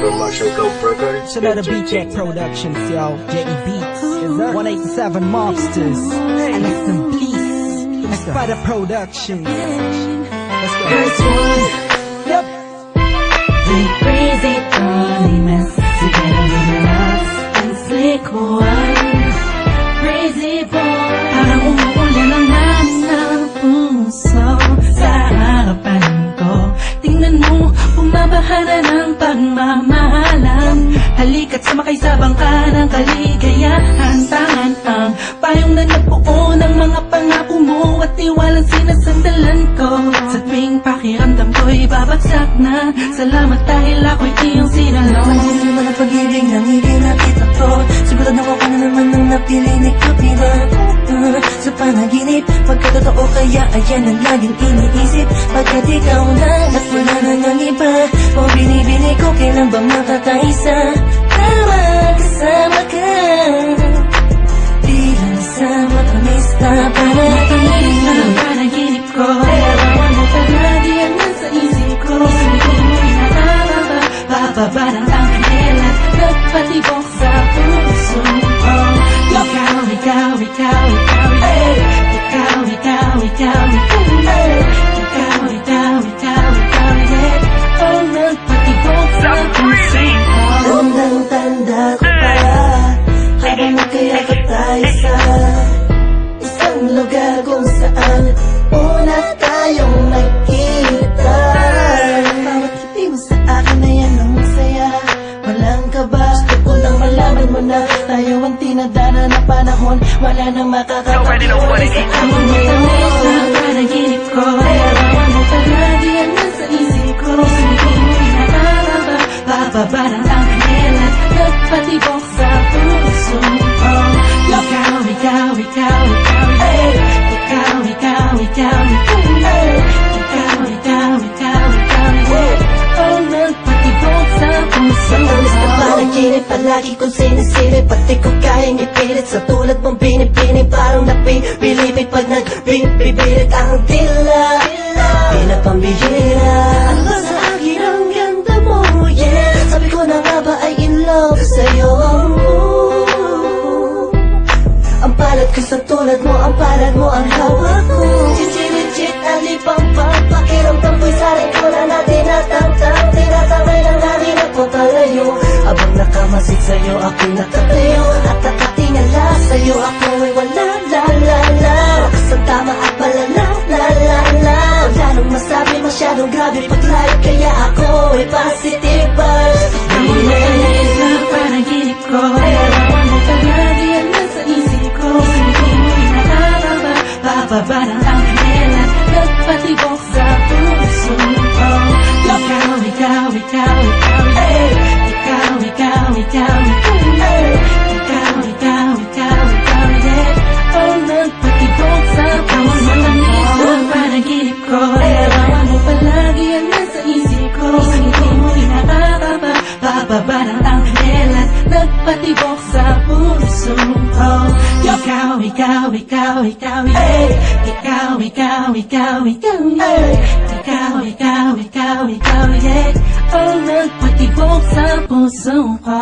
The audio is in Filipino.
from Marshall Cove Records. It's another Beat Check Productions, yo. J.E. Beats, 187 Mobsters, and it's some beats. It's Spider Productions. Let's go. First one, Yep. the crazy Tony together with the loves and slick one. Crazy boy, parang umuulan ang ng puso sa harapan ko. Tingnan mo, bumabaha na ng pagmamahalan. Halika't sumakay sa bangka ng kaligayahan. Tangan ang payong na nagbuo ng mga pangako mo at tiwalang sinasandalan ko. Sa tuwing pakiramdam ko'y babagsak na. Salamat dahil ako'y iyong sinalo. Pansin naman ang pag-ibig nang hindi nakita ko. Sigurado ako na naman nang napili ni Kapitan. Sa panaginip, pagkatotoo kaya ayan ang laging iniisip. Pagkat ikaw na at wala na ng iba. O binibini ko kailan ba makakaisa. Tama kasama ka. Bilang sa matamis na panaginip na panaginip ko. Pero ano pa lagi ang nasa isip ko. Sabi mo'y nakababa, bababa ng ang kanila. Nagpatibok sa puso ko. Ikaw, ikaw, ikaw, ikaw, yeah. Ikaw, ikaw, ikaw, ikaw, yeah. Ikaw, ikaw, ikaw, ikaw, yeah. Ang nagpatibok sa puso ko. Tandang-tanda ko pa habang magkayakap tayo sa isang lugar kung saan una tayong nagkita. Bawat ngiti mo sa akin na yan ang masaya. Walang kaba, gusto ko lang malaman mo na tayo ang tinadana na panahon. Wala nang makakatawa sa amon mo. Panaginip ko, pero ano pa lagi ang nasa isip ko. Sabi mo'y nakababa, bababa ng ang kanila. Nagpatibok sa puso ko. Ikaw, ikaw, ikaw, ikaw, yeah. Ikaw, ikaw, ikaw, ikaw, yeah. Ikaw, ikaw, ikaw, ikaw, yeah. Ang nagpatibok sa puso ko. Matamis na panaginip, palagi kong sinisilip. Pati ko kayang ipilit sa tulad mong binipinig. Parang napibilipig pag nagbibibilit ang dila. Pinapambihira. Ano ba sa akin ang ganda mo, yeah. Sabi ko na nga ba ay in love sa'yo. Ang palad ko sa tulad mo, ang palad mo ang hawak ko. Legit, alipang papakiramdam ko'y sarin ko na natin natangtang. Tinatangay ng hangin at pagkalayo. Abang nakamasid sa'yo, ako'y nakatayo. At nakatingala sa'yo, ako'y wala, la, la, la. Ang tama at palala, la, la, la. Wala nang masabi, masyadong grabe pag-live. Kaya ako'y positive vibes. Panaginip ko, pero ano pa lagi ang nasa isip ko. Sabi mo'y nakababa, bababa ng ang kanila. Nagpatibok sa puso ko. Ikaw, ikaw, ikaw, ikaw, yeah. Ikaw, ikaw, ikaw, ikaw, yeah. Ikaw, ikaw, ikaw, ikaw, yeah. Ang nagpatibok sa puso ko. Panaginip ko, pero ano pa lagi ang nasa isip ko. Sabi mo'y nakababa, bababa ng ang kanila. Nagpatibok sa puso ko. Ikaw, ikaw, ikaw, ikaw, yeah. Ikaw, ikaw, ikaw, ikaw, yeah. Ikaw, ikaw, ikaw, ikaw, yeah. Ang nagpatibok sa puso ko.